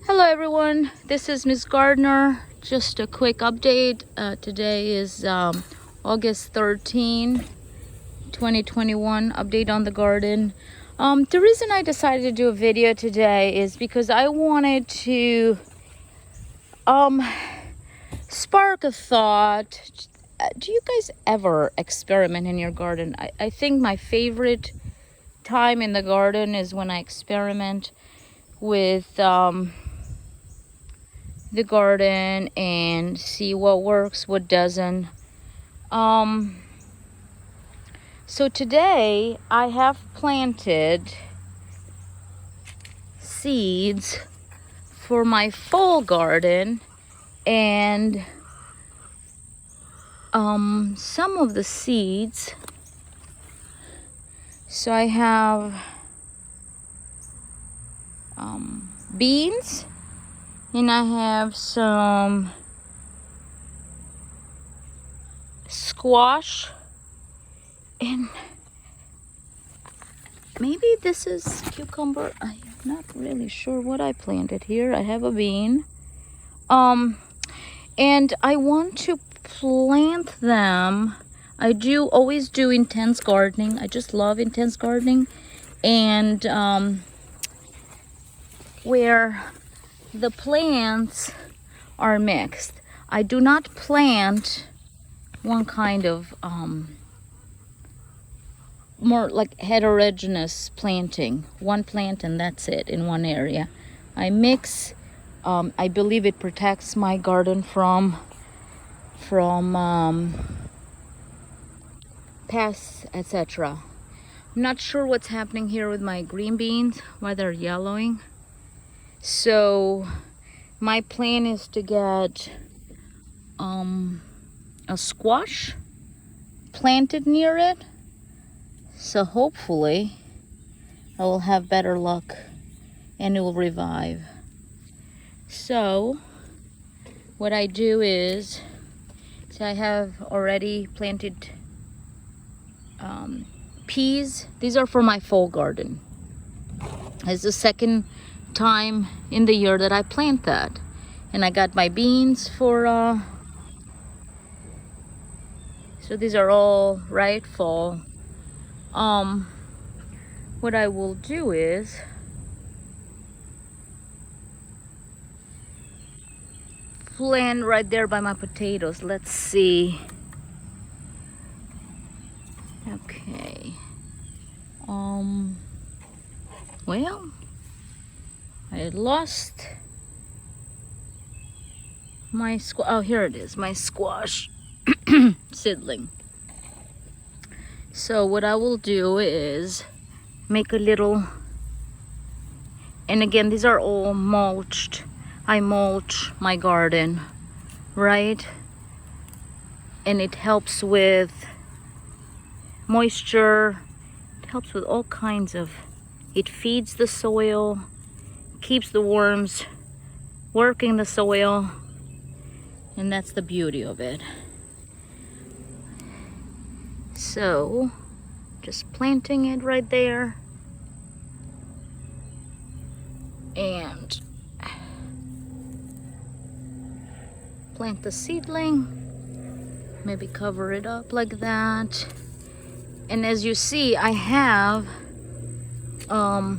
Hello everyone, this is Miss Gardner. Just a quick update. Today is August 13, 2021. Update on the garden. The reason I decided to do a video today is because I wanted to spark a thought. Do you guys ever experiment in your garden? I think my favorite time in the garden is when I experiment with the garden and see what works, what doesn't. So today I have planted seeds for my fall garden, and some of the seeds, so I have beans, and I have some squash, and maybe this is cucumber. I'm not really sure what I planted here. I have a bean. And I want to plant them. I always do intense gardening. I just love intense gardening. And where the plants are mixed. I do not plant one kind of more like heterogeneous planting, one plant and that's it in one area. I mix. I believe it protects my garden from pests, etc. I'm not sure what's happening here with my green beans, why they're yellowing. So my plan is to get a squash planted near it. So hopefully I will have better luck and it will revive. So what I do is, I have already planted peas. These are for my fall garden. It's the second time in the year that I plant that. And I got my beans for so these are all right fall. What I will do is plant right there by my potatoes. Let's see. Okay. Well, I lost my squash. Oh, here it is, my squash seedling. So what I will do is make a little, and again, these are all mulched. I mulch my garden, right? And it helps with moisture. It helps with all kinds of, it feeds the soil, keeps the worms working the soil, and that's the beauty of it. So just planting it right there, and plant the seedling, maybe cover it up like that. And as you see, I have oh,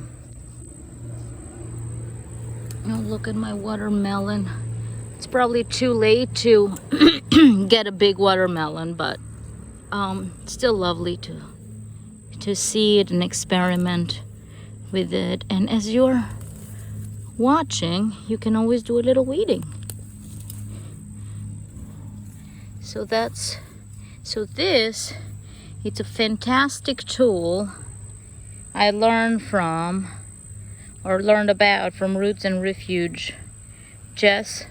look at my watermelon. It's probably too late to get a big watermelon, but still lovely to see it and experiment with it. And as you're watching, you can always do a little weeding. So this, it's a fantastic tool I learned about from Roots and Refuge. Jess,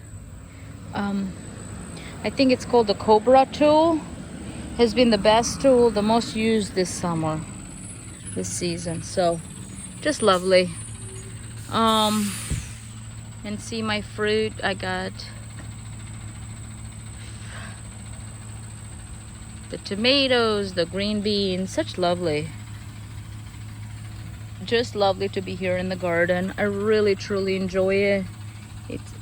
I think it's called the Cobra tool, has been the best tool, the most used this summer, this season. So just lovely. And see my fruit. I got the tomatoes, the green beans, such lovely. Just lovely to be here in the garden. I really truly enjoy it. It's,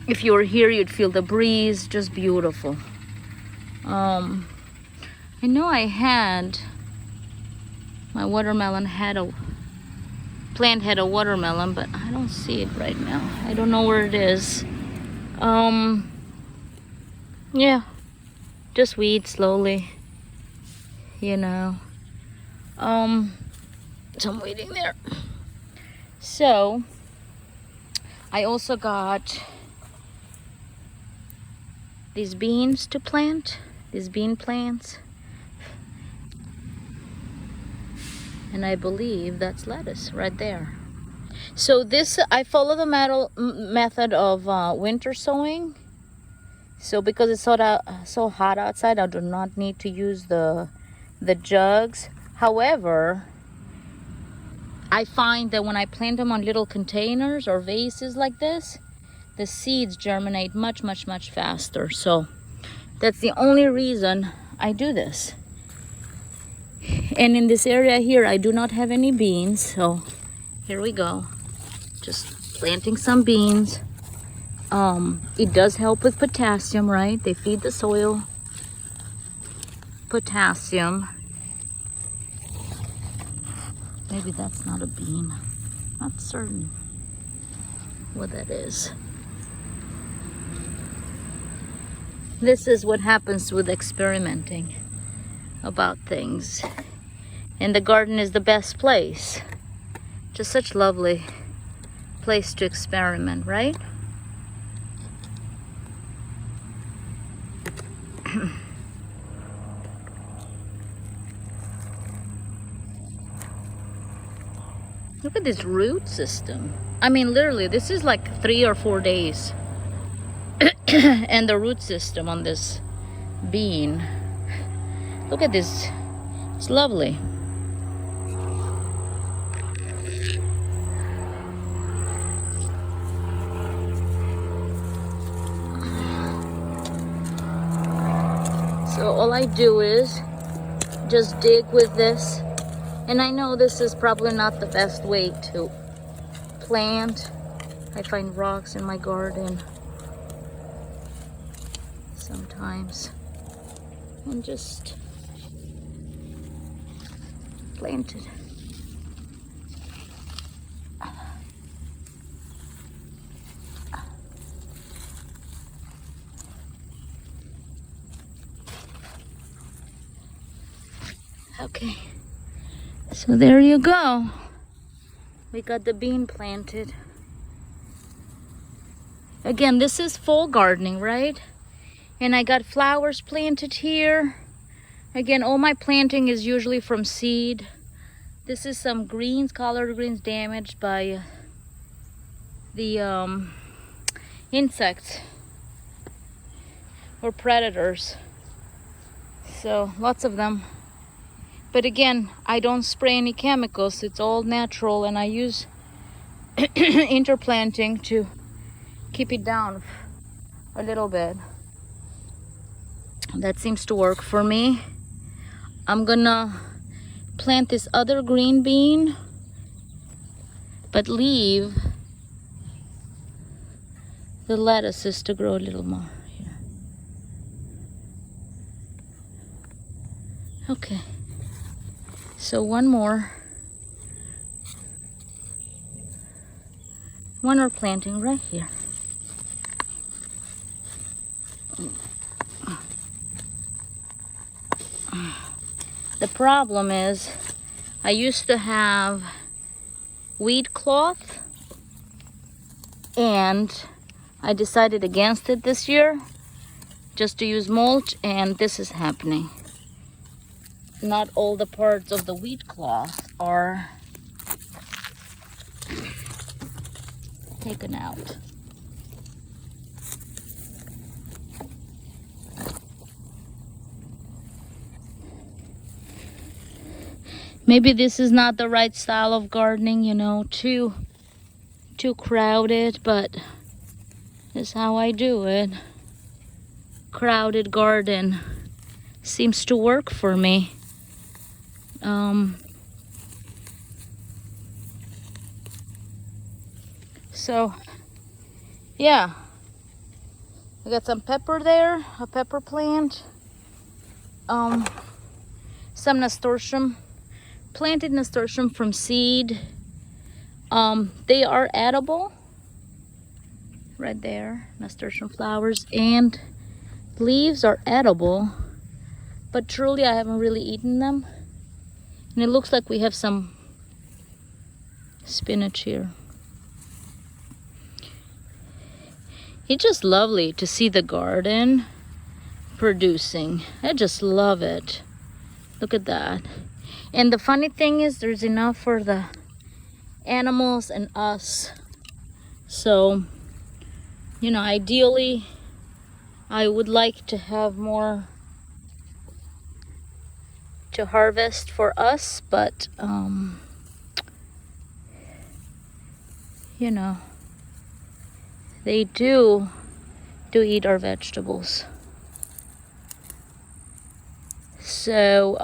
if you were here, you'd feel the breeze, just beautiful. I know I had, my watermelon had a, plant had a watermelon, but I don't see it right now. I don't know where it is. Yeah, just weed slowly, you know. So I'm waiting there. So I also got these beans to plant, these bean plants. And I believe that's lettuce right there. So this, I follow the method of winter sowing. So because it's so hot outside, I do not need to use the jugs. However, I find that when I plant them on little containers or vases like this, the seeds germinate much faster. So that's the only reason I do this. And in this area here, I do not have any beans, so here we go. Just planting some beans. It does help with potassium, right? They feed the soil potassium. Maybe that's not a bean. Not certain what that is. This is what happens with experimenting about things. And the garden is the best place. Just such a lovely place to experiment, right? Look at this root system. I mean, literally, this is like 3 or 4 days. And the root system on this bean. Look at this. It's lovely. So all I do is just dig with this. And I know this is probably not the best way to plant. I find rocks in my garden sometimes. And just plant it. Okay, so there you go. We got the bean planted. Again, this is fall gardening, right? And I got flowers planted here. Again, all my planting is usually from seed. This is some greens, collard greens damaged by the insects or predators. So lots of them. But again, I don't spray any chemicals. It's all natural, and I use interplanting to keep it down a little bit. That seems to work for me. I'm gonna plant this other green bean, but leave the lettuces to grow a little more here. Okay. So one more planting right here. The problem is I used to have weed cloth, and I decided against it this year just to use mulch, and this is happening. Not all the parts of the wheat cloth are taken out. Maybe this is not the right style of gardening, you know, too crowded, but this is how I do it. Crowded garden seems to work for me. So yeah, I got some pepper there, a pepper plant, some nasturtium, planted nasturtium from seed. They are edible. Right there, nasturtium flowers, and leaves are edible, but truly I haven't really eaten them. And it looks like we have some spinach here. It's just lovely to see the garden producing. I just love it. Look at that. And the funny thing is there's enough for the animals and us. So, you know, ideally I would like to have more to harvest for us, but you know, they do eat our vegetables. So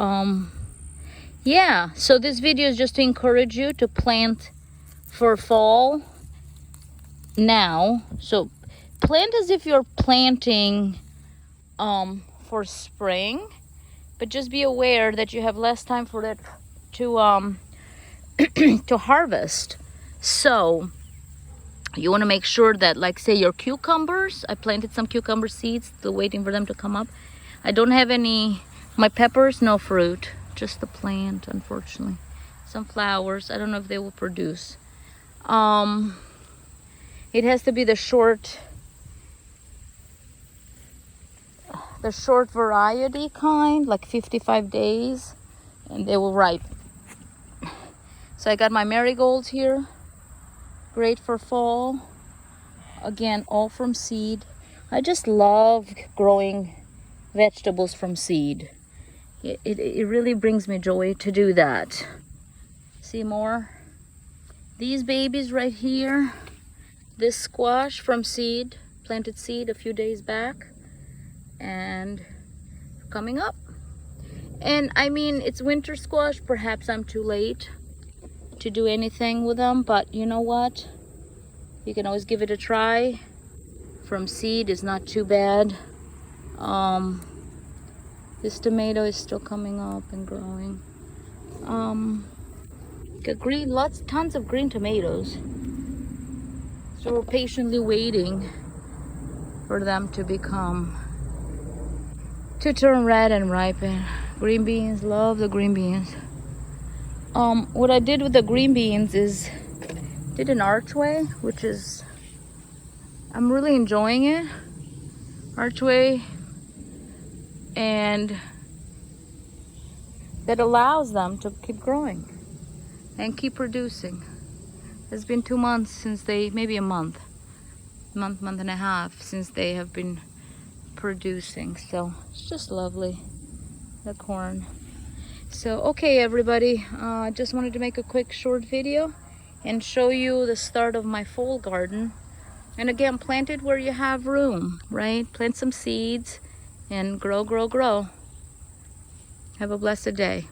yeah, so this video is just to encourage you to plant for fall now. So plant as if you're planting for spring, but just be aware that you have less time for it to to harvest. So you want to make sure that, like, say your cucumbers, I planted some cucumber seeds, still waiting for them to come up. I don't have any, my peppers, no fruit, just the plant, unfortunately. Some flowers, I don't know if they will produce. It has to be the short variety kind, like 55 days, and they will ripen. So I got my marigolds here, great for fall. Again, all from seed. I just love growing vegetables from seed. It really brings me joy to do that. See more? These babies right here, this squash from seed, planted seed a few days back, and coming up. And I mean, it's winter squash, perhaps I'm too late to do anything with them, but you know what? You can always give it a try. From seed is not too bad. This tomato is still coming up and growing. Got green, tons of green tomatoes. So we're patiently waiting for them to turn red and ripen. Green beans, love the green beans. What I did with the green beans is did an archway, which is, I'm really enjoying it. Archway, and that allows them to keep growing and keep producing. It's been 2 months since maybe a month and a half since they have been producing. So it's just lovely, the corn. So okay, everybody, I just wanted to make a quick short video and show you the start of my fall garden. And again, plant it where you have room, right? Plant some seeds and grow. Have a blessed day.